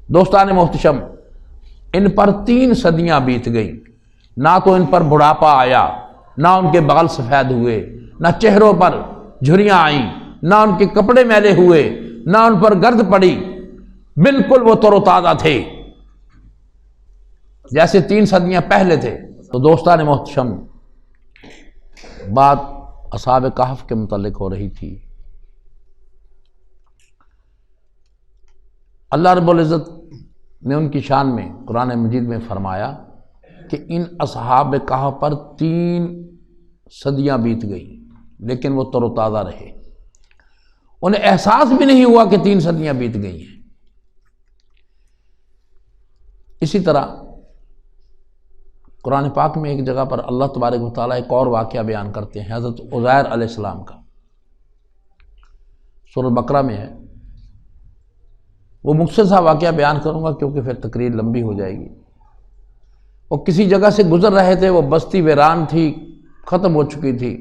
دوستان محتشم، ان پر 3 صدیاں بیت گئیں، نہ تو ان پر بڑھاپا آیا، نہ ان کے بال سفید ہوئے، نہ چہروں پر جھریاں آئیں، نہ ان کے کپڑے میلے ہوئے، نہ ان پر گرد پڑی، بالکل وہ تر و تازہ تھے جیسے 3 صدیاں پہلے تھے۔ تو دوستان محتشم، بات اصحاب کہف کے متعلق ہو رہی تھی۔ اللہ رب العزت نے ان کی شان میں قرآن مجید میں فرمایا کہ ان اصحاب کہف پر 3 صدیاں بیت گئیں لیکن وہ تر و تازہ رہے، انہیں احساس بھی نہیں ہوا کہ 3 صدیاں بیت گئی ہیں۔ اسی طرح قرآن پاک میں ایک جگہ پر اللہ تبارک و تعالیٰ ایک اور واقعہ بیان کرتے ہیں، حضرت عزیر علیہ السلام کا، سورۃ بقرہ میں ہے۔ وہ مختصر سا واقعہ بیان کروں گا کیونکہ پھر تقریر لمبی ہو جائے گی۔ وہ کسی جگہ سے گزر رہے تھے، وہ بستی ویران تھی، ختم ہو چکی تھی،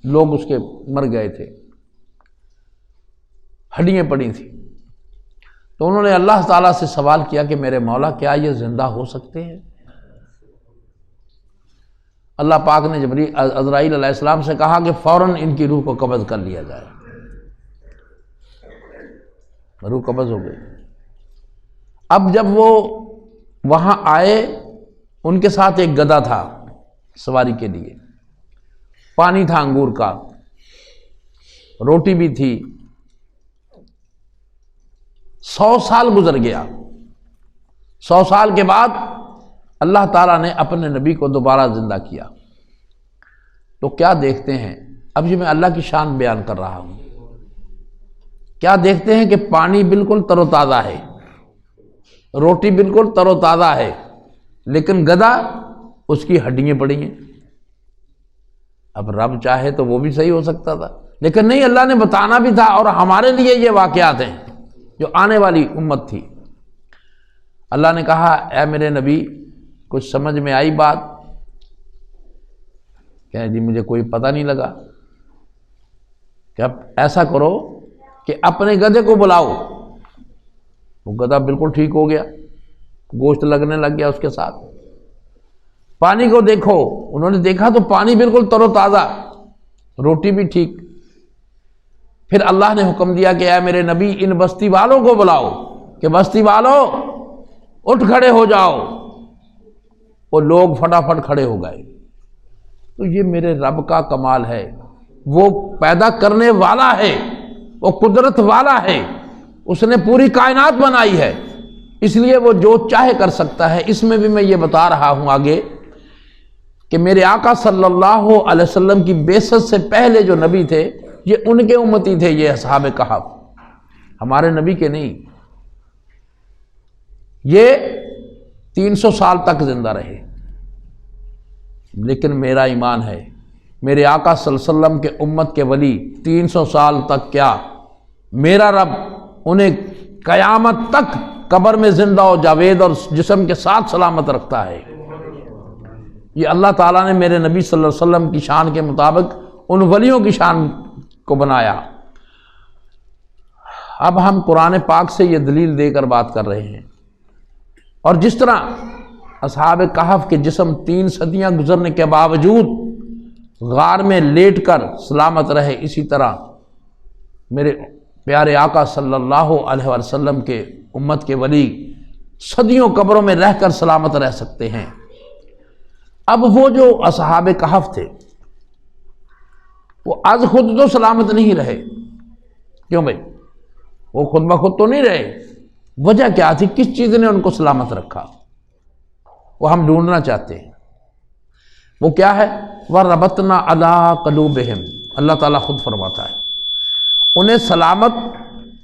لوگ اس کے مر گئے تھے، ہڈیاں پڑی تھیں۔ تو انہوں نے اللہ تعالیٰ سے سوال کیا کہ میرے مولا کیا یہ زندہ ہو سکتے ہیں؟ اللہ پاک نے عزرائیل علیہ السلام سے کہا کہ فوراً ان کی روح کو قبض کر لیا جائے۔ روح قبض ہو گئی۔ اب جب وہ وہاں آئے، ان کے ساتھ ایک گدھا تھا سواری کے لیے، پانی تھا انگور کا، روٹی بھی تھی۔ 100 سال گزر گیا۔ 100 سال کے بعد اللہ تعالیٰ نے اپنے نبی کو دوبارہ زندہ کیا۔ تو کیا دیکھتے ہیں؟ اب یہ میں اللہ کی شان بیان کر رہا ہوں۔ کیا دیکھتے ہیں کہ پانی بالکل تر و تازہ ہے، روٹی بالکل تر و تازہ ہے، لیکن گدھا اس کی ہڈیاں پڑی ہیں۔ اب رب چاہے تو وہ بھی صحیح ہو سکتا تھا، لیکن نہیں، اللہ نے بتانا بھی تھا، اور ہمارے لیے یہ واقعات ہیں جو آنے والی امت تھی۔ اللہ نے کہا اے میرے نبی کچھ سمجھ میں آئی بات؟ کہ جی مجھے کوئی پتہ نہیں لگا۔ کہ اب ایسا کرو کہ اپنے گدھے کو بلاؤ۔ وہ گدھا بالکل ٹھیک ہو گیا، گوشت لگنے لگ گیا اس کے ساتھ۔ پانی کو دیکھو، انہوں نے دیکھا تو پانی بالکل تر و تازہ، روٹی بھی ٹھیک۔ پھر اللہ نے حکم دیا کہ اے میرے نبی ان بستی والوں کو بلاؤ کہ بستی والوں اٹھ کھڑے ہو جاؤ۔ وہ لوگ فٹافٹ کھڑے ہو گئے۔ تو یہ میرے رب کا کمال ہے، وہ پیدا کرنے والا ہے، وہ قدرت والا ہے، اس نے پوری کائنات بنائی ہے، اس لیے وہ جو چاہے کر سکتا ہے۔ اس میں بھی میں یہ بتا رہا ہوں آگے کہ میرے آقا صلی اللہ علیہ وسلم کی بعثت سے پہلے جو نبی تھے یہ ان کے امتی تھے، یہ اصحاب کہف، ہمارے نبی کے نہیں۔ یہ 300 سال تک زندہ رہے، لیکن میرا ایمان ہے میرے آقا صلی اللہ علیہ وسلم کے امت کے ولی 300 سال تک کیا، میرا رب انہیں قیامت تک قبر میں زندہ و جاوید اور جسم کے ساتھ سلامت رکھتا ہے۔ یہ اللہ تعالیٰ نے میرے نبی صلی اللہ علیہ وسلم کی شان کے مطابق ان ولیوں کی شان کو بنایا۔ اب ہم قرآن پاک سے یہ دلیل دے کر بات کر رہے ہیں، اور جس طرح اصحاب کہف کے جسم 3 صدیاں گزرنے کے باوجود غار میں لیٹ کر سلامت رہے، اسی طرح میرے پیارے آقا صلی اللہ علیہ وسلم کے امت کے ولی صدیوں قبروں میں رہ کر سلامت رہ سکتے ہیں۔ اب وہ جو اصحاب کہف تھے وہ از خود تو سلامت نہیں رہے۔ کیوں بھائی؟ وہ خود بخود تو نہیں رہے۔ وجہ کیا تھی؟ کس چیز نے ان کو سلامت رکھا؟ وہ ہم ڈھونڈنا چاہتے ہیں۔ وہ کیا ہے؟ وَرَبَطْنَا عَلَىٰ قُلُوبِهِمْ، اللہ تعالیٰ خود فرماتا ہے انہیں سلامت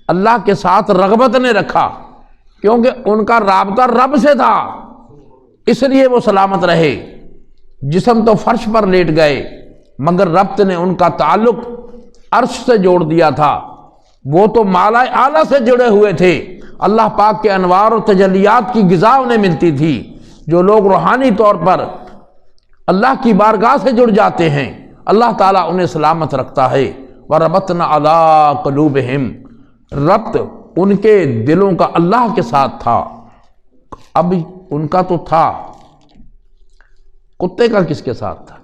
اللہ کے ساتھ رغبت نے رکھا، کیونکہ ان کا رابطہ رب سے تھا، اس لیے وہ سلامت رہے۔ جسم تو فرش پر لیٹ گئے، مگر رب نے ان کا تعلق عرش سے جوڑ دیا تھا، وہ تو مالا اعلیٰ سے جڑے ہوئے تھے۔ اللہ پاک کے انوار و تجلیات کی غذا انہیں ملتی تھی۔ جو لوگ روحانی طور پر اللہ کی بارگاہ سے جڑ جاتے ہیں اللہ تعالیٰ انہیں سلامت رکھتا ہے۔ وَرَبَطْنَا عَلَىٰ قُلُوبِهِمْ، ربط ان کے دلوں کا اللہ کے ساتھ تھا۔ اب ان کا تو تھا، کتے کا کس کے ساتھ تھا؟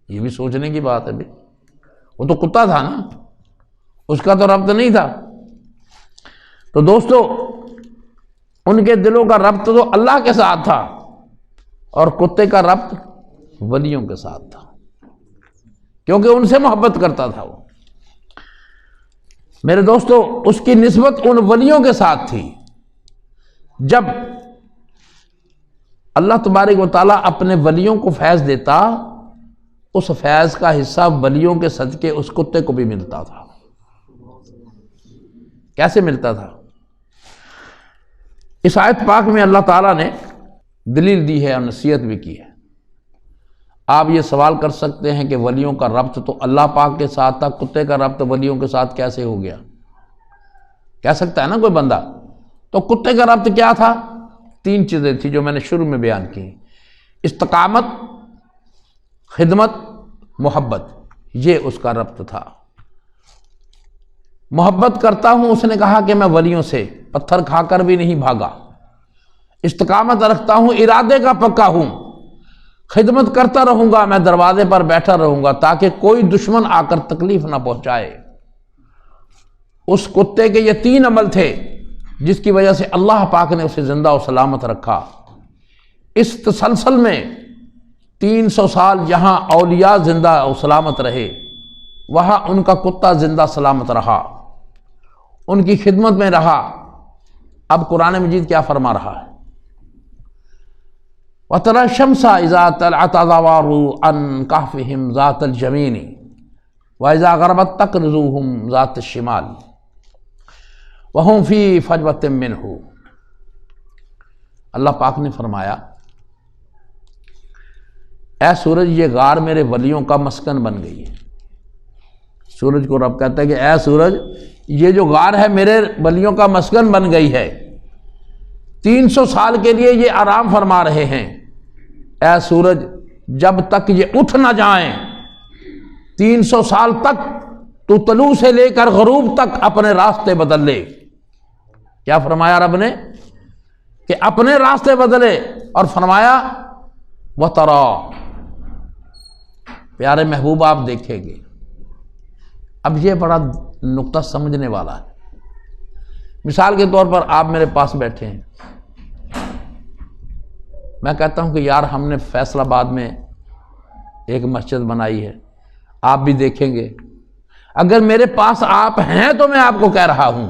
یہ بھی سوچنے کی بات ہے بھائی، وہ تو کتا تھا نا، اس کا تو ربط نہیں تھا۔ تو دوستو ان کے دلوں کا ربط تو اللہ کے ساتھ تھا، اور کتے کا ربط ولیوں کے ساتھ تھا، کیونکہ ان سے محبت کرتا تھا وہ۔ میرے دوستو اس کی نسبت ان ولیوں کے ساتھ تھی۔ جب اللہ تبارک و تعالیٰ اپنے ولیوں کو فیض دیتا، اس فیض کا حصہ ولیوں کے صدقے اس کتے کو بھی ملتا تھا۔ کیسے ملتا تھا؟ اس آیت پاک میں اللہ تعالیٰ نے دلیل دی ہے اور نصیحت بھی کی ہے۔ آپ یہ سوال کر سکتے ہیں کہ ولیوں کا ربط تو اللہ پاک کے ساتھ تھا، کتے کا ربط ولیوں کے ساتھ کیسے ہو گیا؟ کہہ سکتا ہے نا کوئی بندہ۔ تو کتے کا ربط کیا تھا؟ 3 چیزیں تھیں جو میں نے شروع میں بیان کی: استقامت، خدمت، محبت۔ یہ اس کا ربط تھا۔ محبت کرتا ہوں، اس نے کہا کہ میں ولیوں سے پتھر کھا کر بھی نہیں بھاگا۔ استقامت رکھتا ہوں، ارادے کا پکا ہوں، خدمت کرتا رہوں گا، میں دروازے پر بیٹھا رہوں گا تاکہ کوئی دشمن آ کر تکلیف نہ پہنچائے۔ اس کتے کے یہ 3 عمل تھے جس کی وجہ سے اللہ پاک نے اسے زندہ و سلامت رکھا۔ اس تسلسل میں 300 سال جہاں اولیاء زندہ و سلامت رہے، وہاں ان کا کتا زندہ سلامت رہا، ان کی خدمت میں رہا۔ اب قرآن مجید کیا فرما رہا ہے؟ وَتَرَى الشَّمْسَ إِذَا طَلَعَتْ تَزَاوَرُ عَنْ كَهْفِهِمْ ذَاتَ الْيَمِينِ وَإِذَا غَرَبَتْ تَقْرِضُهُمْ ذَاتَ الشِّمَالِ وَهُمْ فِي فَجْوَةٍ مِّنْهُ۔ اللہ پاک نے فرمایا، اے سورج، یہ غار میرے ولیوں کا مسکن بن گئی ہے۔ سورج کو رب کہتا ہے کہ اے سورج، یہ جو غار ہے میرے ولیوں کا مسکن بن گئی ہے۔ 300 سال کے لیے یہ آرام فرما رہے ہیں۔ اے سورج، جب تک یہ اٹھ نہ جائیں، 300 سال تک تو طلوع سے لے کر غروب تک اپنے راستے بدل لے۔ کیا فرمایا رب نے؟ کہ اپنے راستے بدلے، اور فرمایا وَتَرَى، پیارے محبوب آپ دیکھیں گے۔ اب یہ بڑا نقطہ سمجھنے والا ہے۔ مثال کے طور پر آپ میرے پاس بیٹھے ہیں، میں کہتا ہوں کہ یار ہم نے فیصل آباد میں ایک مسجد بنائی ہے، آپ بھی دیکھیں گے۔ اگر میرے پاس آپ ہیں تو میں آپ کو کہہ رہا ہوں،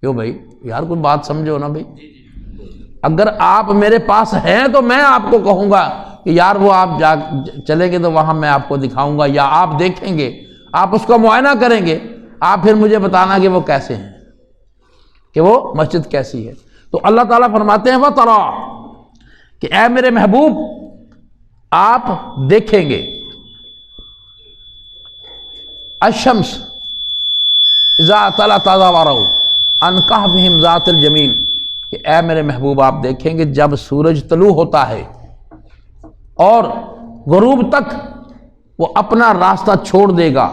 کیوں بھائی؟ یار کوئی بات سمجھو نا بھائی۔ اگر آپ میرے پاس ہیں تو میں آپ کو کہوں گا کہ یار وہ آپ چلیں گے تو وہاں میں آپ کو دکھاؤں گا، یا آپ دیکھیں گے، آپ اس کا معائنہ کریں گے، آپ پھر مجھے بتانا کہ وہ کیسے ہیں، کہ وہ مسجد کیسی ہے۔ تو اللہ تعالیٰ فرماتے ہیں وَتَرَى، کہ اے میرے محبوب آپ دیکھیں گے، الشمس اذا طلعت تزاور عن كهفهم ذات اليمين، کہ اے میرے محبوب آپ دیکھیں گے جب سورج طلوع ہوتا ہے اور غروب تک وہ اپنا راستہ چھوڑ دے گا،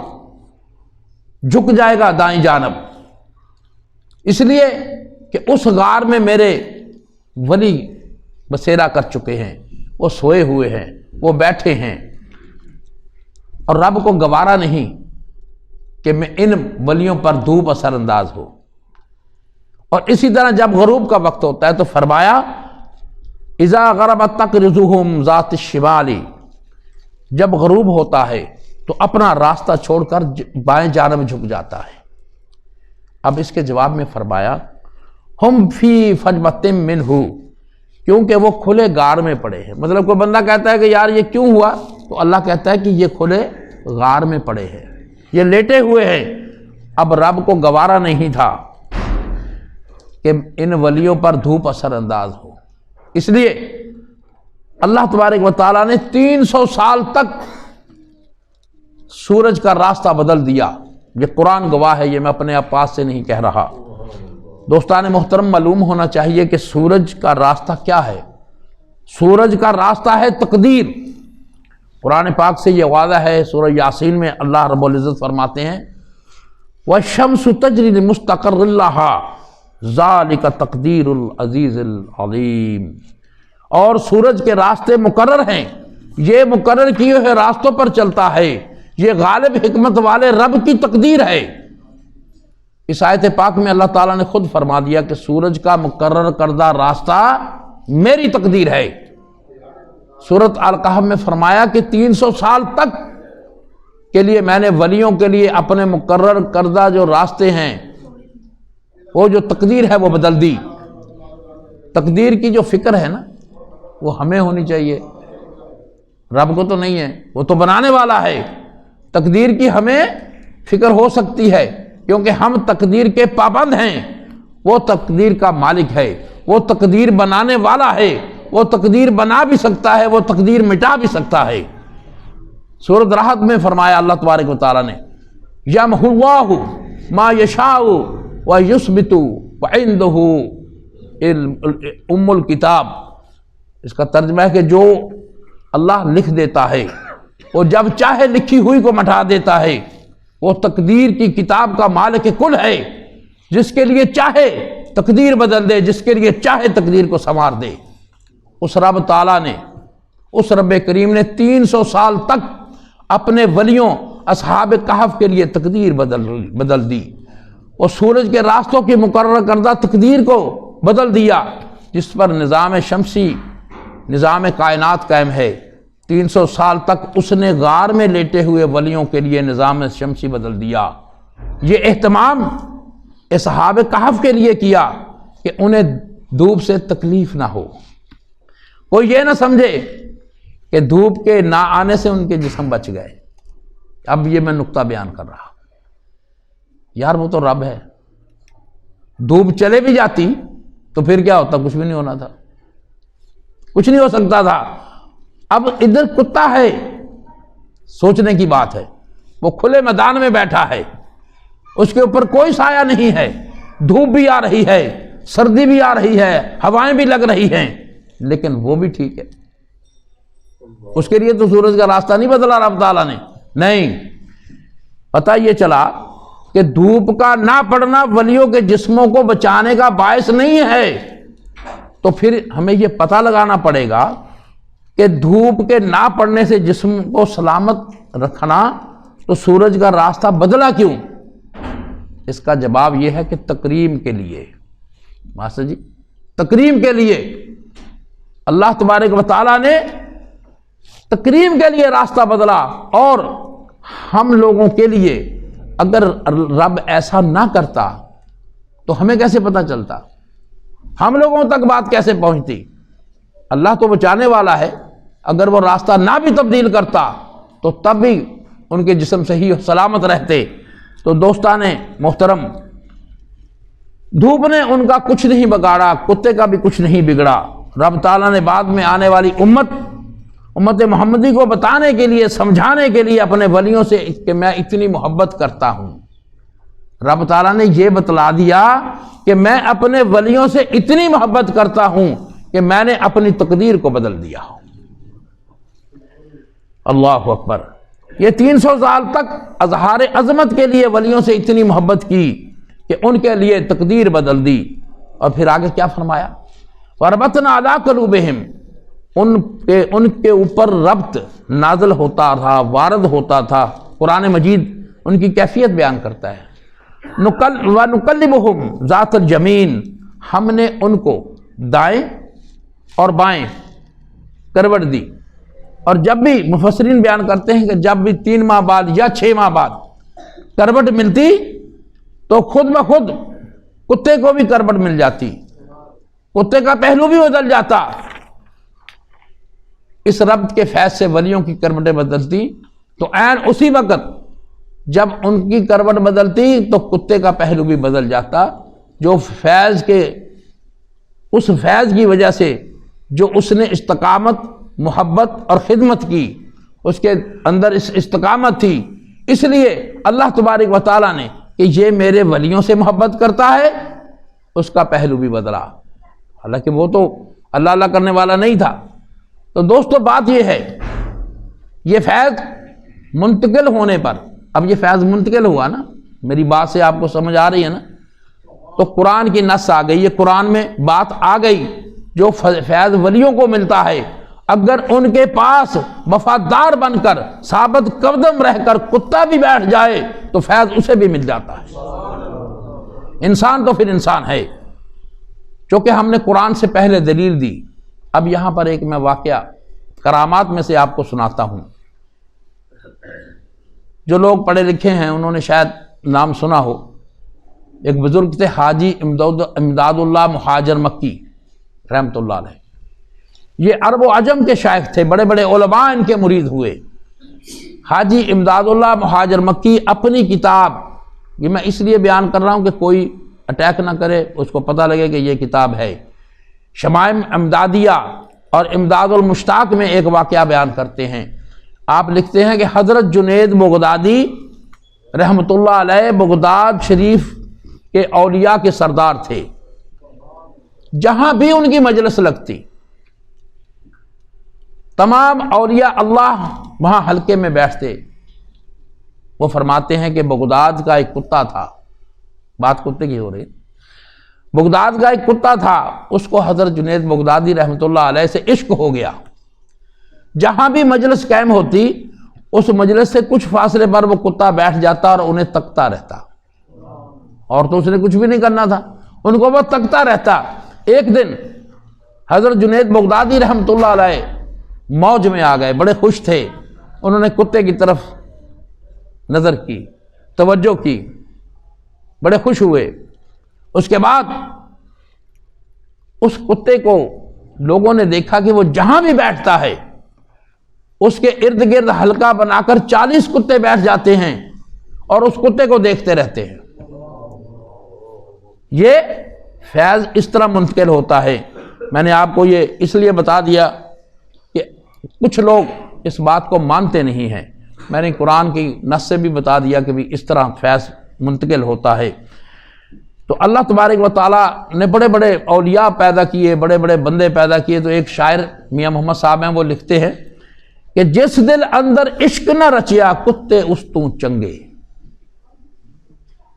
جھک جائے گا دائیں جانب، اس لیے کہ اس غار میں میرے ولی بسیرا کر چکے ہیں، وہ سوئے ہوئے ہیں، وہ بیٹھے ہیں، اور رب کو گوارا نہیں کہ میں ان ولیوں پر دھوپ اثر انداز ہو۔ اور اسی طرح جب غروب کا وقت ہوتا ہے تو فرمایا اذا غربت تقرضهم ذات الشمال، جب غروب ہوتا ہے تو اپنا راستہ چھوڑ کر بائیں جانب جھک جاتا ہے۔ اب اس کے جواب میں فرمایا ہم فی فجوۃ منہ، کیونکہ وہ کھلے غار میں پڑے ہیں۔ مطلب کوئی بندہ کہتا ہے کہ یار یہ کیوں ہوا، تو اللہ کہتا ہے کہ یہ کھلے غار میں پڑے ہیں، یہ لیٹے ہوئے ہیں۔ اب رب کو گوارا نہیں تھا کہ ان ولیوں پر دھوپ اثر انداز ہو، اس لیے اللہ تبارک و تعالیٰ نے 300 سال تک سورج کا راستہ بدل دیا۔ یہ قرآن گواہ ہے، یہ میں اپنے پاس سے نہیں کہہ رہا۔ دوستان محترم، معلوم ہونا چاہیے کہ سورج کا راستہ کیا ہے۔ سورج کا راستہ ہے تقدیر۔ قرآن پاک سے یہ واضح ہے، سورہ یاسین میں اللہ رب العزت فرماتے ہیں وَالشَّمْسُ تَجْرِي لِمُسْتَقَرٍّ لَهَا ذالک تقدیر العزیز العلیم، اور سورج کے راستے مقرر ہیں، یہ مقرر کیے ہوئے راستوں پر چلتا ہے، یہ غالب حکمت والے رب کی تقدیر ہے۔ اس آیت پاک میں اللہ تعالیٰ نے خود فرما دیا کہ سورج کا مقرر کردہ راستہ میری تقدیر ہے۔ سورۃ الکہف میں فرمایا کہ 300 سال تک کے لیے میں نے ولیوں کے لیے اپنے مقرر کردہ جو راستے ہیں، وہ جو تقدیر ہے وہ بدل دی۔ تقدیر کی جو فکر ہے نا وہ ہمیں ہونی چاہیے، رب کو تو نہیں ہے، وہ تو بنانے والا ہے۔ تقدیر کی ہمیں فکر ہو سکتی ہے کیونکہ ہم تقدیر کے پابند ہیں، وہ تقدیر کا مالک ہے، وہ تقدیر بنانے والا ہے، وہ تقدیر بنا بھی سکتا ہے، وہ تقدیر مٹا بھی سکتا ہے۔ سورۃ رحد میں فرمایا اللہ تبارک و تعالیٰ نے یمحو اللہ ما یشاء ویثبت وعندہ ام الکتاب، اس کا ترجمہ ہے کہ جو اللہ لکھ دیتا ہے وہ جب چاہے لکھی ہوئی کو مٹا دیتا ہے، وہ تقدیر کی کتاب کا مالک کل ہے، جس کے لیے چاہے تقدیر بدل دے، جس کے لیے چاہے تقدیر کو سنوار دے۔ اس رب تعالیٰ نے، اس رب کریم نے 300 سال تک اپنے ولیوں اصحاب کہف کے لیے تقدیر بدل دی، اور سورج کے راستوں کی مقرر کردہ تقدیر کو بدل دیا، جس پر نظام شمسی، نظام کائنات قائم ہے۔ 300 سال تک اس نے غار میں لیٹے ہوئے ولیوں کے لیے نظام شمسی بدل دیا۔ یہ اہتمام اصحاب کہف کے لیے کیا کہ انہیں دھوپ سے تکلیف نہ ہو، کوئی یہ نہ سمجھے کہ دھوپ کے نہ آنے سے ان کے جسم بچ گئے۔ اب یہ میں نقطہ بیان کر رہا، یار وہ تو رب ہے، دھوپ چلے بھی جاتی تو پھر کیا ہوتا؟ کچھ بھی نہیں ہونا تھا، کچھ نہیں ہو سکتا تھا۔ اب ادھر کتا ہے، سوچنے کی بات ہے، وہ کھلے میدان میں بیٹھا ہے، اس کے اوپر کوئی سایہ نہیں ہے، دھوپ بھی آ رہی ہے، سردی بھی آ رہی ہے، ہوائیں بھی لگ رہی ہیں، لیکن وہ بھی ٹھیک ہے۔ اس کے لیے تو سورج کا راستہ نہیں بدلا رب تعالیٰ نے، نہیں۔ پتہ یہ چلا کہ دھوپ کا نہ پڑنا ولیوں کے جسموں کو بچانے کا باعث نہیں ہے، تو پھر ہمیں یہ پتہ لگانا پڑے گا کہ دھوپ کے نہ پڑنے سے جسم کو سلامت رکھنا تو سورج کا راستہ بدلا کیوں؟ اس کا جواب یہ ہے کہ تکریم کے لیے، ماسٹر جی تکریم کے لیے اللہ تبارک و تعالیٰ نے تکریم کے لیے راستہ بدلا۔ اور ہم لوگوں کے لیے اگر رب ایسا نہ کرتا تو ہمیں کیسے پتہ چلتا؟ ہم لوگوں تک بات کیسے پہنچتی؟ اللہ تو بچانے والا ہے، اگر وہ راستہ نہ بھی تبدیل کرتا تو تب بھی ان کے جسم صحیح و سلامت رہتے۔ تو دوستان محترم، دھوپ نے ان کا کچھ نہیں بگاڑا، کتے کا بھی کچھ نہیں بگڑا۔ رب تعالیٰ نے بعد میں آنے والی امت محمدی کو بتانے کے لیے، سمجھانے کے لیے اپنے ولیوں سے کہ میں اتنی محبت کرتا ہوں، رب تعالیٰ نے یہ بتلا دیا کہ میں اپنے ولیوں سے اتنی محبت کرتا ہوں کہ میں نے اپنی تقدیر کو بدل دیا۔ اللہ اکبر۔ یہ 300 سال تک اظہار عظمت کے لیے ولیوں سے اتنی محبت کی کہ ان کے لیے تقدیر بدل دی۔ اور پھر آگے کیا فرمایا؟ وَرَبَطْنَا عَلَىٰ قُلُوبِهِمْ، ان کے اوپر ربط نازل ہوتا تھا، وارد ہوتا تھا۔ قرآن مجید ان کی کیفیت بیان کرتا ہے۔ وَنُقَلِّبُهُمْ ذَاتَ الْيَمِينِ، ہم نے ان کو دائیں اور بائیں کروٹ دی۔ اور جب بھی مفسرین بیان کرتے ہیں کہ جب بھی 3 ماہ بعد یا 6 ماہ بعد کروٹ ملتی تو خود بخود کتے کو بھی کروٹ مل جاتی، کتے کا پہلو بھی بدل جاتا۔ اس ربط کے فیض سے ولیوں کی کروٹیں بدلتی تو عین اسی وقت جب ان کی کروٹ بدلتی تو کتے کا پہلو بھی بدل جاتا۔ جو فیض کے، اس فیض کی وجہ سے جو اس نے استقامت، محبت اور خدمت کی، اس کے اندر اس استقامت تھی، اس لیے اللہ تبارک و تعالیٰ نے کہ یہ میرے ولیوں سے محبت کرتا ہے، اس کا پہلو بھی بدلا، حالانکہ وہ تو اللہ اللہ کرنے والا نہیں تھا۔ تو دوستو بات یہ ہے، یہ فیض منتقل ہونے پر، اب یہ فیض منتقل ہوا نا، میری بات سے آپ کو سمجھ آ رہی ہے نا؟ تو قرآن کی نص آ گئی، یہ قرآن میں بات آ گئی، جو فیض ولیوں کو ملتا ہے اگر ان کے پاس وفادار بن کر ثابت قدم رہ کر کتا بھی بیٹھ جائے تو فیض اسے بھی مل جاتا ہے۔ انسان تو پھر انسان ہے، چونکہ ہم نے قرآن سے پہلے دلیل دی۔ اب یہاں پر ایک میں واقعہ کرامات میں سے آپ کو سناتا ہوں۔ جو لوگ پڑھے لکھے ہیں انہوں نے شاید نام سنا ہو، ایک بزرگ تھے حاجی امداد اللہ مہاجر مکی رحمۃ اللہ علیہ۔ یہ عرب و عجم کے شیخ تھے، بڑے بڑے علماء ان کے مرید ہوئے۔ حاجی امداد اللہ مہاجر مکی اپنی کتاب، یہ میں اس لیے بیان کر رہا ہوں کہ کوئی اٹیک نہ کرے، اس کو پتہ لگے کہ یہ کتاب ہے، شمائم امدادیہ اور امداد المشتاق میں ایک واقعہ بیان کرتے ہیں۔ آپ لکھتے ہیں کہ حضرت جنید بغدادی رحمۃ اللہ علیہ بغداد شریف کے اولیاء کے سردار تھے۔ جہاں بھی ان کی مجلس لگتی تمام اولیاء اللہ وہاں حلقے میں بیٹھتے۔ وہ فرماتے ہیں کہ بغداد کا ایک کتا تھا، بات کتے کی ہو رہی، بغداد کا ایک کتا تھا، اس کو حضرت جنید بغدادی رحمۃ اللہ علیہ سے عشق ہو گیا۔ جہاں بھی مجلس قائم ہوتی اس مجلس سے کچھ فاصلے پر وہ کتا بیٹھ جاتا اور انہیں تکتا رہتا، اور تو اس نے کچھ بھی نہیں کرنا تھا، ان کو وہ تکتا رہتا۔ ایک دن حضرت جنید بغدادی رحمۃ اللہ علیہ موج میں آ گئے، بڑے خوش تھے، انہوں نے کتے کی طرف نظر کی، توجہ کی، بڑے خوش ہوئے۔ اس کے بعد اس کتے کو لوگوں نے دیکھا کہ وہ جہاں بھی بیٹھتا ہے اس کے ارد گرد حلقہ بنا کر 40 کتے بیٹھ جاتے ہیں اور اس کتے کو دیکھتے رہتے ہیں۔ یہ فیض اس طرح منتقل ہوتا ہے۔ میں نے آپ کو یہ اس لیے بتا دیا کہ کچھ لوگ اس بات کو مانتے نہیں ہیں، میں نے قرآن کی نص سے بھی بتا دیا کہ بھی اس طرح فیض منتقل ہوتا ہے۔ تو اللہ تبارک و تعالیٰ نے بڑے بڑے اولیاء پیدا کیے، بڑے بڑے بندے پیدا کیے۔ تو ایک شاعر میاں محمد صاحب ہیں، وہ لکھتے ہیں کہ جس دل اندر عشق نہ رچیا کتے اس تو چنگے۔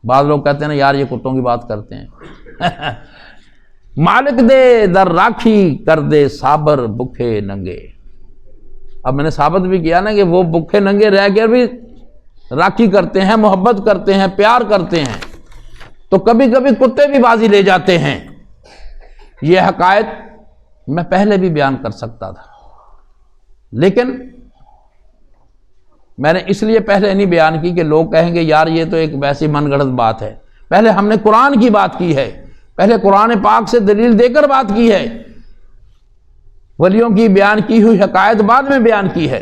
بعض لوگ کہتے ہیں نا یار یہ کتوں کی بات کرتے ہیں۔ مالک دے در راکھی کر دے صابر بکھے ننگے۔ اب میں نے ثابت بھی کیا نا کہ وہ بکھے ننگے رہ کے بھی راکھی کرتے ہیں، محبت کرتے ہیں، پیار کرتے ہیں، تو کبھی کبھی کتے بھی بازی لے جاتے ہیں۔ یہ حقائق میں پہلے بھی بیان کر سکتا تھا، لیکن میں نے اس لیے پہلے نہیں بیان کی کہ لوگ کہیں گے یار یہ تو ایک ویسی من گڑت بات ہے۔ پہلے ہم نے قرآن کی بات کی ہے، پہلے قرآن پاک سے دلیل دے کر بات کی ہے، ولیوں کی بیان کی ہوئی حقائق بعد میں بیان کی ہے،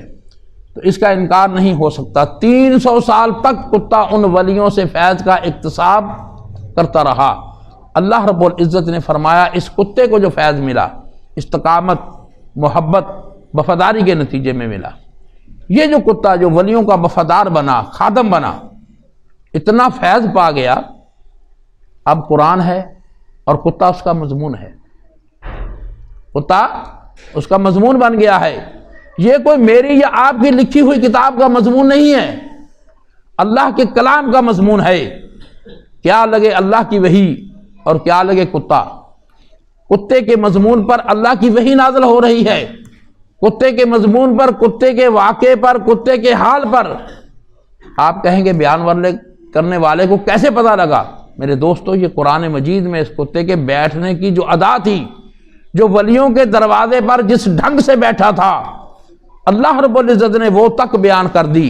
تو اس کا انکار نہیں ہو سکتا۔ 300 سال تک کتا ان ولیوں سے فیض کا اکتساب کرتا رہا۔ اللہ رب العزت نے فرمایا اس کتے کو جو فیض ملا استقامت، محبت، وفاداری کے نتیجے میں ملا۔ یہ جو کتا جو ولیوں کا وفادار بنا، خادم بنا، اتنا فیض پا گیا، اب قرآن ہے اور کتا اس کا مضمون ہے، کتا اس کا مضمون بن گیا ہے۔ یہ کوئی میری یا آپ کی لکھی ہوئی کتاب کا مضمون نہیں ہے، اللہ کے کلام کا مضمون ہے۔ کیا لگے اللہ کی وحی اور کیا لگے کتا، کتے کے مضمون پر اللہ کی وحی نازل ہو رہی ہے، کتے کے مضمون پر، کتے کے واقعے پر، کتے کے حال پر۔ آپ کہیں گے بیان کرنے والے کو کیسے پتہ لگا؟ میرے دوستو یہ قرآن مجید میں اس کتے کے بیٹھنے کی جو ادا تھی، جو ولیوں کے دروازے پر جس ڈھنگ سے بیٹھا تھا، اللہ رب العزت نے وہ تک بیان کر دی۔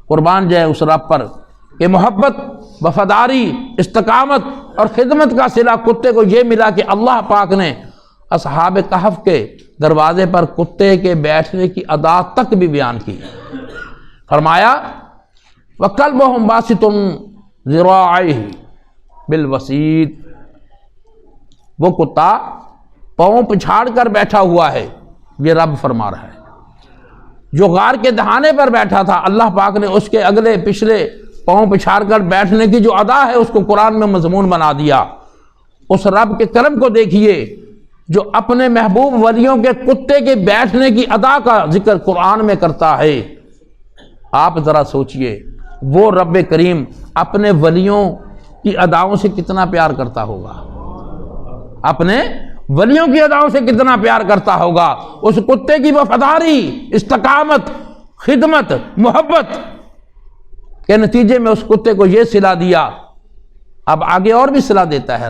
قربان جائے اس رب پر کہ محبت، وفاداری، استقامت اور خدمت کا صلہ کتے کو یہ ملا کہ اللہ پاک نے اصحاب کہف کے دروازے پر کتے کے بیٹھنے کی ادا تک بھی بیان کی۔ فرمایا وَقَلْبُهُمْ بَاسِطٌ ذِرَاعَيْهِ بِالْوَسِيطِ، وہ کتا پاؤں پچھاڑ کر بیٹھا ہوا ہے، یہ رب فرما رہا ہے۔ جو غار کے دہانے پر بیٹھا تھا، اللہ پاک نے اس کے اگلے پچھلے پاؤں پچھاڑ کر بیٹھنے کی جو ادا ہے اس کو قرآن میں مضمون بنا دیا۔ اس رب کے کرم کو دیکھیے جو اپنے محبوب ولیوں کے کتے کے بیٹھنے کی ادا کا ذکر قرآن میں کرتا ہے۔ آپ ذرا سوچئے، وہ رب کریم اپنے ولیوں کی اداؤں سے کتنا پیار کرتا ہوگا، اپنے ولیوں کی اداؤں سے کتنا پیار کرتا ہوگا، اس کتے کی وفاداری، استقامت، خدمت، محبت کے نتیجے میں اس کتے کو یہ صلہ دیا، اب آگے اور بھی صلہ دیتا ہے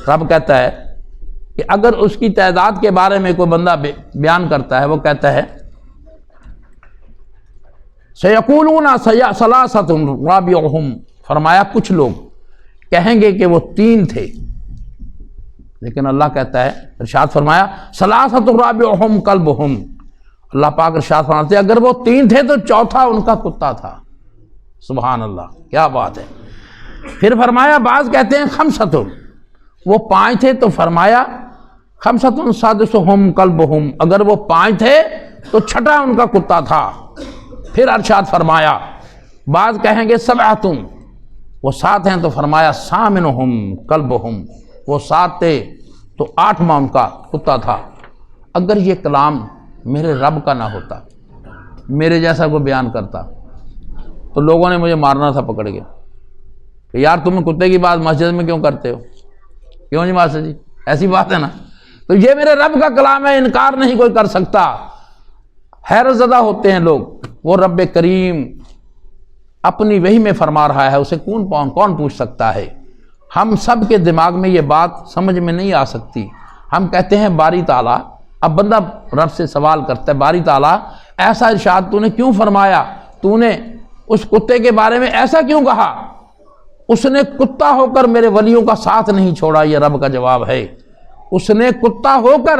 رب کہتا ہے کہ اگر اس کی تعداد کے بارے میں کوئی بندہ بیان کرتا ہے، وہ کہتا ہے سیقولون ثلاثۃ رابعہم، فرمایا کچھ لوگ کہیں گے کہ وہ 3 تھے، لیکن اللہ کہتا ہے، ارشاد فرمایا ثلاثۃ رابعہم کلبہم، اللہ پاک ارشاد فرماتے ہیں اگر وہ 3 تھے تو چوتھا ان کا کتا تھا۔ سبحان اللہ، کیا بات ہے۔ پھر فرمایا بعض کہتے ہیں خمسۃ، وہ 5 تھے تو فرمایا خمسۃ سادسہم کلبہم، اگر وہ 5 تھے تو چھٹا ان کا کتا تھا۔ پھر ارشاد فرمایا بعض کہیں گے سبعۃ، وہ 7 ہیں تو فرمایا ثامنہم کلبہم، وہ 7 تھے تو 8واں ان کا کتا تھا۔ اگر یہ کلام میرے رب کا نہ ہوتا، میرے جیسا کوئی بیان کرتا، تو لوگوں نے مجھے مارنا تھا پکڑ کے کہ یار تم کتے کی بات مسجد میں کیوں کرتے ہو، کیوں جی ماسٹر جی، ایسی بات ہے نا۔ تو یہ میرے رب کا کلام ہے، انکار نہیں کوئی کر سکتا۔ حیرت زدہ ہوتے ہیں لوگ، وہ رب کریم اپنی وحی میں فرما رہا ہے، اسے کون پوچھ سکتا ہے۔ ہم سب کے دماغ میں یہ بات سمجھ میں نہیں آ سکتی۔ ہم کہتے ہیں باری تعالیٰ، اب بندہ رب سے سوال کرتا ہے باری تعالیٰ ایسا ارشاد تو نے کیوں فرمایا، تو نے اس کتے کے بارے میں ایسا کیوں کہا، اس نے کتا ہو کر میرے ولیوں کا ساتھ نہیں چھوڑا۔ یہ رب کا جواب ہے، اس نے کتا ہو کر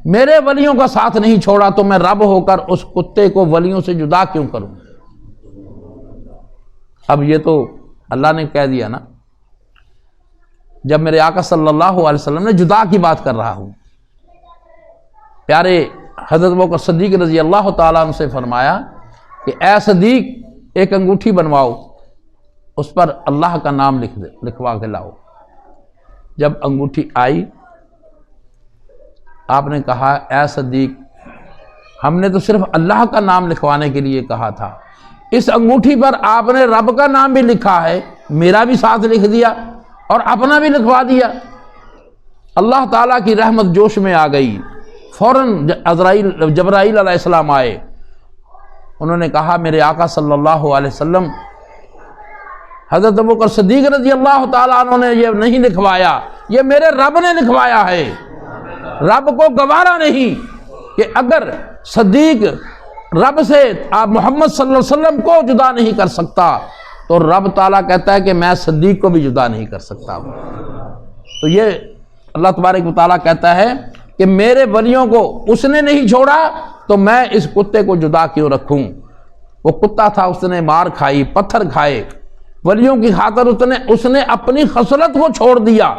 میرے ولیوں کا ساتھ نہیں چھوڑا، تو میں رب ہو کر اس کتے کو ولیوں سے جدا کیوں کروں۔ اب یہ تو اللہ نے کہہ دیا نا، جب میرے آقا صلی اللہ علیہ وسلم نے جدا کی بات کر رہا ہوں، پیارے حضرت ابوبکر صدیق رضی اللہ تعالیٰ عنہ سے فرمایا کہ اے صدیق ایک انگوٹھی بنواؤ، اس پر اللہ کا نام لکھوا کے لاؤ۔ جب انگوٹھی آئی، آپ نے کہا اے صدیق ہم نے تو صرف اللہ کا نام لکھوانے کے لیے کہا تھا، اس انگوٹھی پر آپ نے رب کا نام بھی لکھا ہے، میرا بھی ساتھ لکھ دیا اور اپنا بھی لکھوا دیا۔ اللہ تعالیٰ کی رحمت جوش میں آ گئی، فوراً جبرائیل علیہ السلام آئے، انہوں نے کہا میرے آقا صلی اللہ علیہ وسلم حضرت ابوبکر صدیق رضی اللہ تعالیٰ عنہ نے یہ نہیں لکھوایا، یہ میرے رب نے لکھوایا ہے۔ رب کو گوارا نہیں کہ اگر صدیق رب سے آپ محمد صلی اللہ علیہ وسلم کو جدا نہیں کر سکتا، تو رب تعالیٰ کہتا ہے کہ میں صدیق کو بھی جدا نہیں کر سکتا۔ تو یہ اللہ تبارک و تعالیٰ کہتا ہے کہ میرے ولیوں کو اس نے نہیں چھوڑا تو میں اس کتے کو جدا کیوں رکھوں۔ وہ کتا تھا، اس نے مار کھائی، پتھر کھائے، ولیوں کی خاطر اس نے اپنی خصلت کو چھوڑ دیا،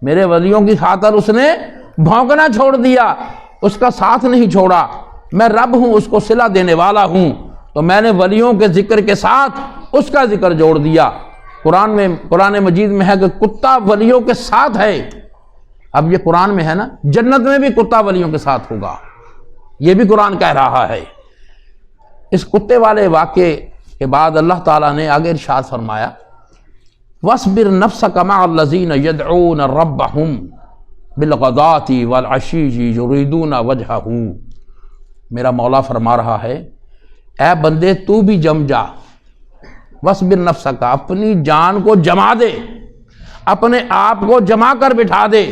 میرے ولیوں کی خاطر اس نے بھونکنا چھوڑ دیا، اس کا ساتھ نہیں چھوڑا۔ میں رب ہوں، اس کو صلہ دینے والا ہوں، تو میں نے ولیوں کے ذکر کے ساتھ اس کا ذکر جوڑ دیا۔ قرآن مجید میں ہے کہ کتا ولیوں کے ساتھ ہے۔ اب یہ قرآن میں ہے نا، جنت میں بھی کتا ولیوں کے ساتھ ہوگا، یہ بھی قرآن کہہ رہا ہے۔ اس کتے والے واقعے کے بعد اللہ تعالیٰ نے آگے ارشاد فرمایا وَاصْبِرْ نَفْسَكَ مَعَ الَّذِينَ يَدْعُونَ رَبَّهُمْ بِالْغَدَاةِ وَالْعَشِيِّ يُرِيدُونَ وَجْهَهُ۔ میرا مولا فرما رہا ہے اے بندے تو بھی جم جا، وَاصْبِرْ نَفْسَكَ، اپنی جان کو جما دے، اپنے آپ کو جما کر بٹھا دے۔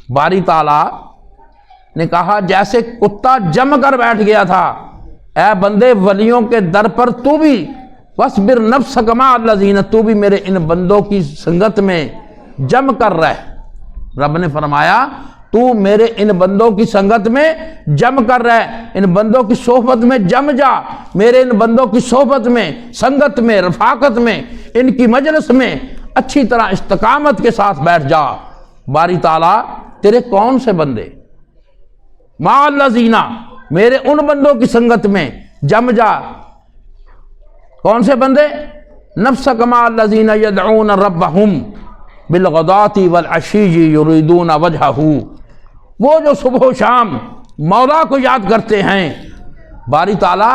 باری تعالیٰ نے کہا جیسے کتا جم کر بیٹھ گیا تھا، اے بندے ولیوں کے در پر تو بھی وَاصْبِرْ نَفْسَكَ مَعَ الَّذِينَ، تو بھی میرے ان بندوں کی سنگت میں جم کر رہ۔ رب نے فرمایا تو میرے ان بندوں کی سنگت میں جم کر رہ، ان بندوں کی صحبت میں جم جا، میرے ان بندوں کی صحبت میں، سنگت میں، رفاقت میں، ان کی مجلس میں اچھی طرح استقامت کے ساتھ بیٹھ جا۔ باری تعالیٰ تیرے کون سے بندے، مَعَ الَّذِينَ، میرے ان بندوں کی سنگت میں جم جا۔ کون سے بندے؟ نَفْسَكَ مَعَ الَّذِينَ يَدْعُونَ رَبَّهُمْ بِالْغَدَاةِ وَالْعَشِيِّ يُرِيدُونَ وَجْهَهُ، وہ جو صبح و شام مولا کو یاد کرتے ہیں۔ باری تعالیٰ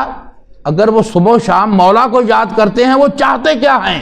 اگر وہ صبح و شام مولا کو یاد کرتے ہیں، وہ چاہتے کیا ہیں؟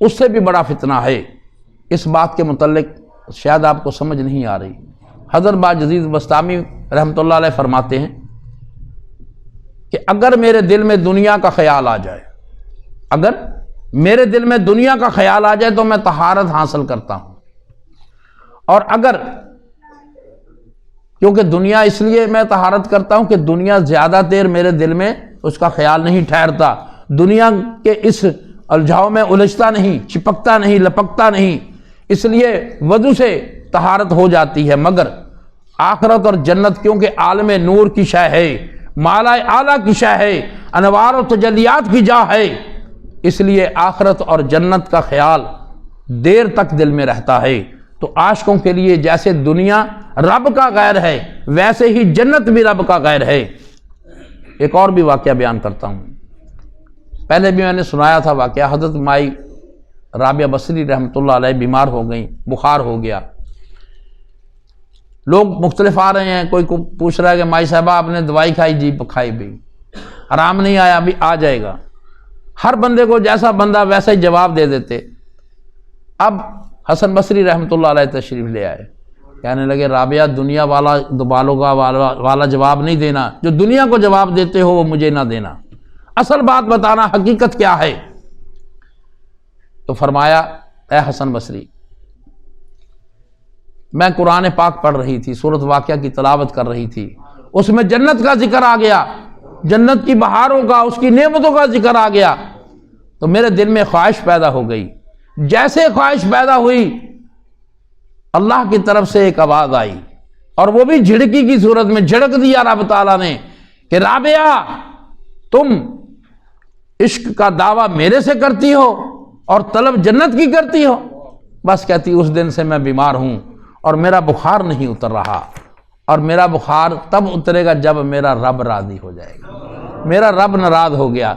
اس سے بھی بڑا فتنہ ہے۔ اس بات کے متعلق شاید آپ کو سمجھ نہیں آ رہی۔ حضرت باجزید بسطامی رحمۃ اللہ علیہ فرماتے ہیں کہ اگر میرے دل میں دنیا کا خیال آ جائے، اگر میرے دل میں دنیا کا خیال آ جائے تو میں طہارت حاصل کرتا ہوں، اور اگر، کیونکہ دنیا اس لیے میں طہارت کرتا ہوں کہ دنیا زیادہ دیر میرے دل میں اس کا خیال نہیں ٹھہرتا، دنیا کے اس الجھاؤ میں الجھتا نہیں، چپکتا نہیں، لپکتا نہیں، اس لیے وضو سے طہارت ہو جاتی ہے۔ مگر آخرت اور جنت کیونکہ عالم نور کی شے ہے، مالا اعلیٰ کی شے ہے، انوار و تجلیات کی جا ہے، اس لیے آخرت اور جنت کا خیال دیر تک دل میں رہتا ہے۔ تو عاشقوں کے لیے جیسے دنیا رب کا غیر ہے، ویسے ہی جنت بھی رب کا غیر ہے۔ ایک اور بھی واقعہ بیان کرتا ہوں، پہلے بھی میں نے سنایا تھا واقعہ۔ حضرت مائی رابعہ بصری رحمۃ اللہ علیہ بیمار ہو گئیں، بخار ہو گیا، لوگ مختلف آ رہے ہیں، کوئی پوچھ رہا ہے کہ مائی صاحبہ آپ نے دوائی کھائی؟ جی کھائی بھی، آرام نہیں آیا، ابھی آ جائے گا۔ ہر بندے کو جیسا بندہ ویسا ہی جواب دے دیتے۔ اب حسن بصری رحمۃ اللہ علیہ تشریف لے آئے، کہنے لگے رابعہ دنیا والوں کا والا جواب نہیں دینا، جو دنیا کو جواب دیتے ہو وہ مجھے نہ دینا، اصل بات بتانا، حقیقت کیا ہے۔ تو فرمایا اے حسن بصری، میں قرآن پاک پڑھ رہی تھی، سورۃ واقعہ کی تلاوت کر رہی تھی، اس میں جنت کا ذکر آ گیا، جنت کی بہاروں کا، اس کی نعمتوں کا ذکر آ گیا، تو میرے دل میں خواہش پیدا ہو گئی۔ جیسے خواہش پیدا ہوئی، اللہ کی طرف سے ایک آواز آئی، اور وہ بھی جھڑکی کی صورت میں، جھڑک دیا رب تعالیٰ نے کہ رابعہ تم عشق کا دعویٰ میرے سے کرتی ہو اور طلب جنت کی کرتی ہو؟ بس کہتی اس دن سے میں بیمار ہوں اور میرا بخار نہیں اتر رہا، اور میرا بخار تب اترے گا جب میرا رب راضی ہو جائے گا۔ میرا رب ناراض ہو گیا۔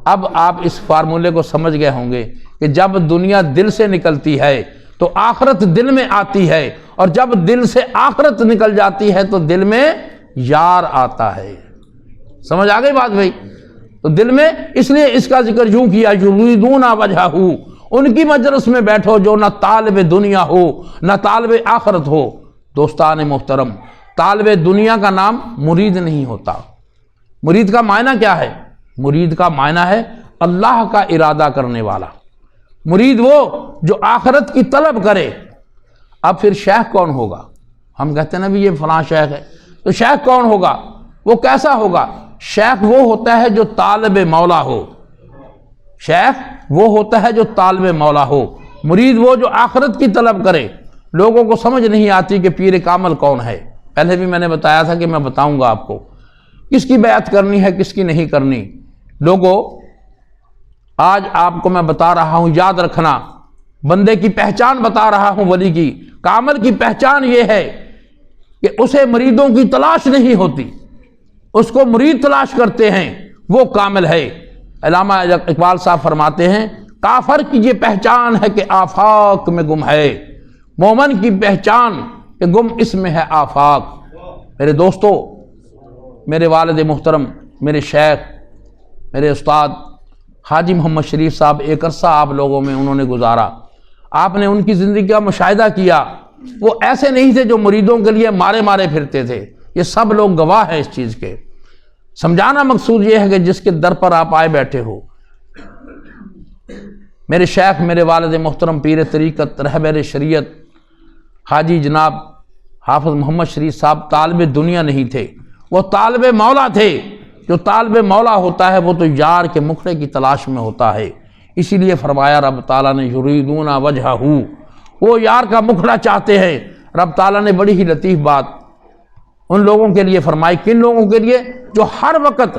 اب آپ اس فارمولے کو سمجھ گئے ہوں گے کہ جب دنیا دل سے نکلتی ہے تو آخرت دل میں آتی ہے، اور جب دل سے آخرت نکل جاتی ہے تو دل میں یار آتا ہے۔ سمجھ آ گئی بات بھائی؟ تو دل میں، اس لیے اس کا ذکر یوں کیا، یریدون وجہہ، ان کی مجلس میں بیٹھو جو نہ طالب دنیا ہو نہ طالب آخرت ہو۔ دوستان محترم، طالب دنیا کا نام مرید نہیں ہوتا۔ مرید کا معنی کیا ہے؟ مرید کا معنی ہے اللہ کا ارادہ کرنے والا۔ مرید وہ جو آخرت کی طلب کرے۔ اب پھر شیخ کون ہوگا؟ ہم کہتے ہیں نا بھی یہ فلاں شیخ ہے، تو شیخ کون ہوگا؟ وہ کیسا ہوگا؟ شیخ وہ ہوتا ہے جو طالب مولا ہو، شیخ وہ ہوتا ہے جو طالب مولا ہو، مرید وہ جو آخرت کی طلب کرے۔ لوگوں کو سمجھ نہیں آتی کہ پیر کامل کون ہے۔ پہلے بھی میں نے بتایا تھا کہ میں بتاؤں گا آپ کو کس کی بیعت کرنی ہے، کس کی نہیں کرنی۔ لوگوں، آج آپ کو میں بتا رہا ہوں، یاد رکھنا، بندے کی پہچان بتا رہا ہوں، ولی کی، کامل کی پہچان یہ ہے کہ اسے مریدوں کی تلاش نہیں ہوتی، اس کو مرید تلاش کرتے ہیں، وہ کامل ہے۔ علامہ اقبال صاحب فرماتے ہیں کافر کی یہ پہچان ہے کہ آفاق میں گم ہے، مومن کی پہچان کہ گم اس میں ہے آفاق۔ میرے دوستو، میرے والد محترم، میرے شیخ، میرے استاد حاجی محمد شریف صاحب، ایک عرصہ آپ لوگوں میں انہوں نے گزارا، آپ نے ان کی زندگی کا مشاہدہ کیا۔ وہ ایسے نہیں تھے جو مریدوں کے لیے مارے مارے پھرتے تھے، یہ سب لوگ گواہ ہیں اس چیز کے۔ سمجھانا مقصود یہ ہے کہ جس کے در پر آپ آئے بیٹھے ہو، میرے شیخ، میرے والد محترم، پیر طریقت، رہبر شریعت حاجی جناب حافظ محمد شریف صاحب طالب دنیا نہیں تھے، وہ طالب مولا تھے۔ جو طالب مولا ہوتا ہے وہ تو یار کے مکھڑے کی تلاش میں ہوتا ہے۔ اسی لیے فرمایا رب تعالیٰ نے یریدون وجہہ، وہ یار کا مکھڑا چاہتے ہیں۔ رب تعالیٰ نے بڑی ہی لطیف بات ان لوگوں کے لیے فرمائی، کن لوگوں کے لیے؟ جو ہر وقت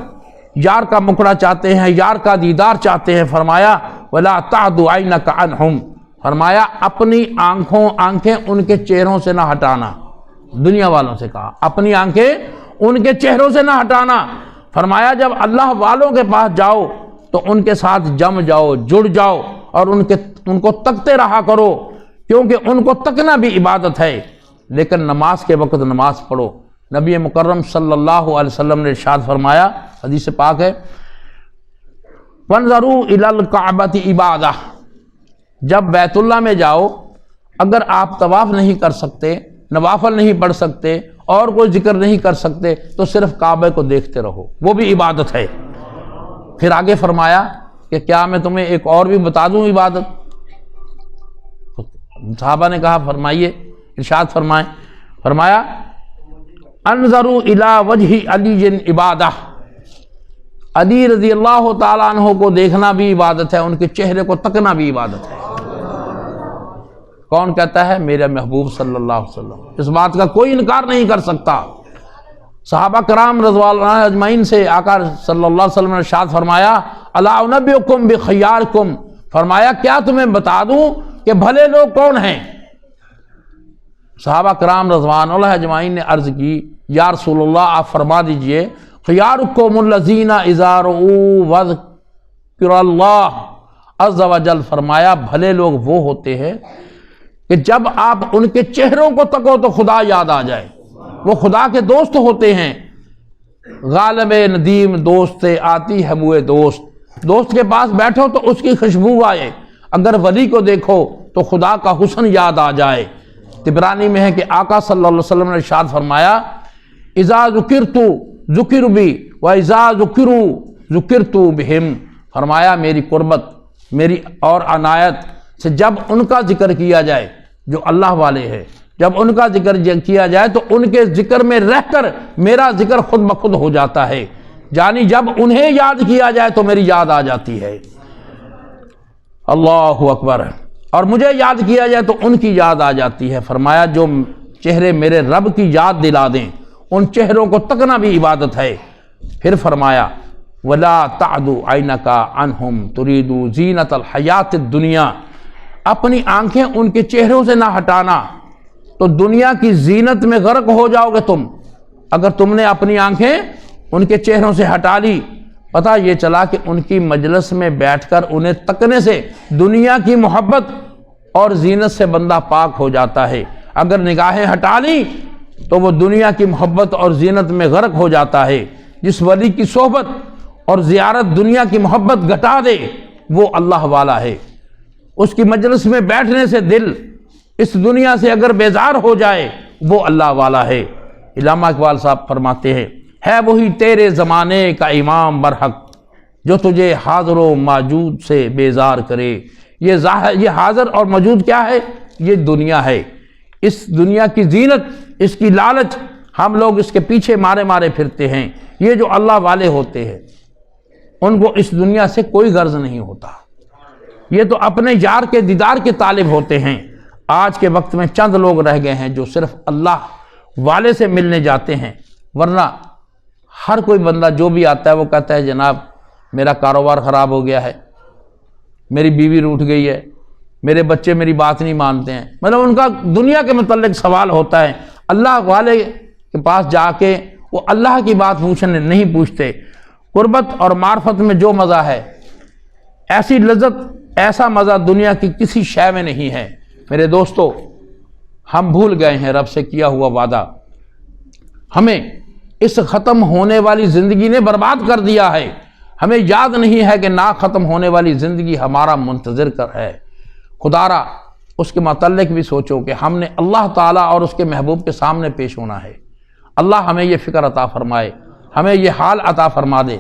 یار کا مکھڑا چاہتے ہیں، یار کا دیدار چاہتے ہیں۔ فرمایا وَلَا تَعْدُ عَيْنَكَ عَنْهُمْ، فرمایا اپنی آنکھیں ان کے چہروں سے نہ ہٹانا۔ دنیا والوں سے کہا اپنی آنکھیں ان کے چہروں سے نہ ہٹانا۔ فرمایا جب اللہ والوں کے پاس جاؤ تو ان کے ساتھ جم جاؤ، جڑ جاؤ، اور ان کو تکتے رہا کرو، کیونکہ ان کو تکنا بھی عبادت ہے۔ لیکن نماز کے وقت نماز پڑھو۔ نبی مکرم صلی اللہ علیہ وسلم نے ارشاد فرمایا، حدیث پاک ہے، وَانظَرُوا إِلَى الْكَعْبَةِ عِبَادَةً، جب بیت اللہ میں جاؤ، اگر آپ طواف نہیں کر سکتے، نوافل نہیں پڑھ سکتے اور کوئی ذکر نہیں کر سکتے تو صرف کعبے کو دیکھتے رہو، وہ بھی عبادت ہے۔ پھر آگے فرمایا کہ کیا میں تمہیں ایک اور بھی بتا دوں عبادت؟ صحابہ نے کہا فرمائیے، ارشاد فرمائیں۔ فرمایا انظروا الی وجہ علی عبادہ، علی رضی اللہ تعالیٰ عنہ کو دیکھنا بھی عبادت ہے، ان کے چہرے کو تکنا بھی عبادت ہے۔ کون کہتا ہے؟ میرے محبوب صلی اللہ علیہ وسلم، اس بات کا کوئی انکار نہیں کر سکتا۔ صحابہ کرام رضوان اللہ اجمعین سے آقا صلی اللہ علیہ وسلم نے ارشاد فرمایا الا انبئکم بخیارکم، فرمایا کیا تمہیں بتا دوں کہ بھلے لوگ کون ہیں؟ صحابہ کرام رضوان اللہ اجمعین نے عرض کی یا رسول اللہ آپ فرما دیجئے خیارکم الذین اذا رؤوا وذکر اللہ عز وجل، فرمایا بھلے لوگ وہ ہوتے ہیں کہ جب آپ ان کے چہروں کو تکو تو خدا یاد آ جائے، وہ خدا کے دوست ہوتے ہیں۔ غالب ندیم دوست سے آتی ہے بوئے دوست، دوست کے پاس بیٹھو تو اس کی خوشبو آئے، اگر ولی کو دیکھو تو خدا کا حسن یاد آ جائے۔ طبرانی میں ہے کہ آقا صلی اللہ علیہ وسلم نے ارشاد فرمایا اذا ذکرت ذکر بی و اذا ذکروا ذکرت بہم، فرمایا میری قربت، میری اور عنایت سے جب ان کا ذکر کیا جائے جو اللہ والے ہیں، جب ان کا ذکر کیا جائے تو ان کے ذکر میں رہ کر میرا ذکر خود بخود ہو جاتا ہے، یعنی جب انہیں یاد کیا جائے تو میری یاد آ جاتی ہے۔ اللہ اکبر۔ اور مجھے یاد کیا جائے تو ان کی یاد آ جاتی ہے۔ فرمایا جو چہرے میرے رب کی یاد دلا دیں ان چہروں کو تکنا بھی عبادت ہے۔ پھر فرمایا وَلَا تَعْدُ عَيْنَكَ عَنْهُمْ تُرِيدُ زِينَةَ الْحَيَاةِ الدُّنْيَا، اپنی آنکھیں ان کے چہروں سے نہ ہٹانا تو دنیا کی زینت میں غرق ہو جاؤ گے تم۔ اگر تم نے اپنی آنکھیں ان کے چہروں سے ہٹا لی، پتہ یہ چلا کہ ان کی مجلس میں بیٹھ کر انہیں تکنے سے دنیا کی محبت اور زینت سے بندہ پاک ہو جاتا ہے۔ اگر نگاہیں ہٹا لی تو وہ دنیا کی محبت اور زینت میں غرق ہو جاتا ہے۔ جس ولی کی صحبت اور زیارت دنیا کی محبت گھٹا دے وہ اللہ والا ہے۔ اس کی مجلس میں بیٹھنے سے دل اس دنیا سے اگر بیزار ہو جائے وہ اللہ والا ہے۔ علامہ اقبال صاحب فرماتے ہیں ہے وہی تیرے زمانے کا امام برحق جو تجھے حاضر و موجود سے بیزار کرے۔ یہ حاضر اور موجود کیا ہے؟ یہ دنیا ہے۔ اس دنیا کی زینت، اس کی لالچ، ہم لوگ اس کے پیچھے مارے مارے پھرتے ہیں۔ یہ جو اللہ والے ہوتے ہیں ان کو اس دنیا سے کوئی غرض نہیں ہوتا، یہ تو اپنے یار کے دیدار کے طالب ہوتے ہیں۔ آج کے وقت میں چند لوگ رہ گئے ہیں جو صرف اللہ والے سے ملنے جاتے ہیں، ورنہ ہر کوئی بندہ جو بھی آتا ہے وہ کہتا ہے جناب میرا کاروبار خراب ہو گیا ہے، میری بیوی روٹھ گئی ہے، میرے بچے میری بات نہیں مانتے ہیں، مطلب ان کا دنیا کے متعلق سوال ہوتا ہے۔ اللہ والے کے پاس جا کے وہ اللہ کی بات پوچھنے نہیں پوچھتے۔ قربت اور معرفت میں جو مزہ ہے، ایسی لذت، ایسا مزہ دنیا کی کسی شے میں نہیں ہے۔ میرے دوستو، ہم بھول گئے ہیں رب سے کیا ہوا وعدہ، ہمیں اس ختم ہونے والی زندگی نے برباد کر دیا ہے۔ ہمیں یاد نہیں ہے کہ نہ ختم ہونے والی زندگی ہمارا منتظر کر ہے۔ خدارا اس کے متعلق بھی سوچو کہ ہم نے اللہ تعالیٰ اور اس کے محبوب کے سامنے پیش ہونا ہے۔ اللہ ہمیں یہ فکر عطا فرمائے، ہمیں یہ حال عطا فرما دے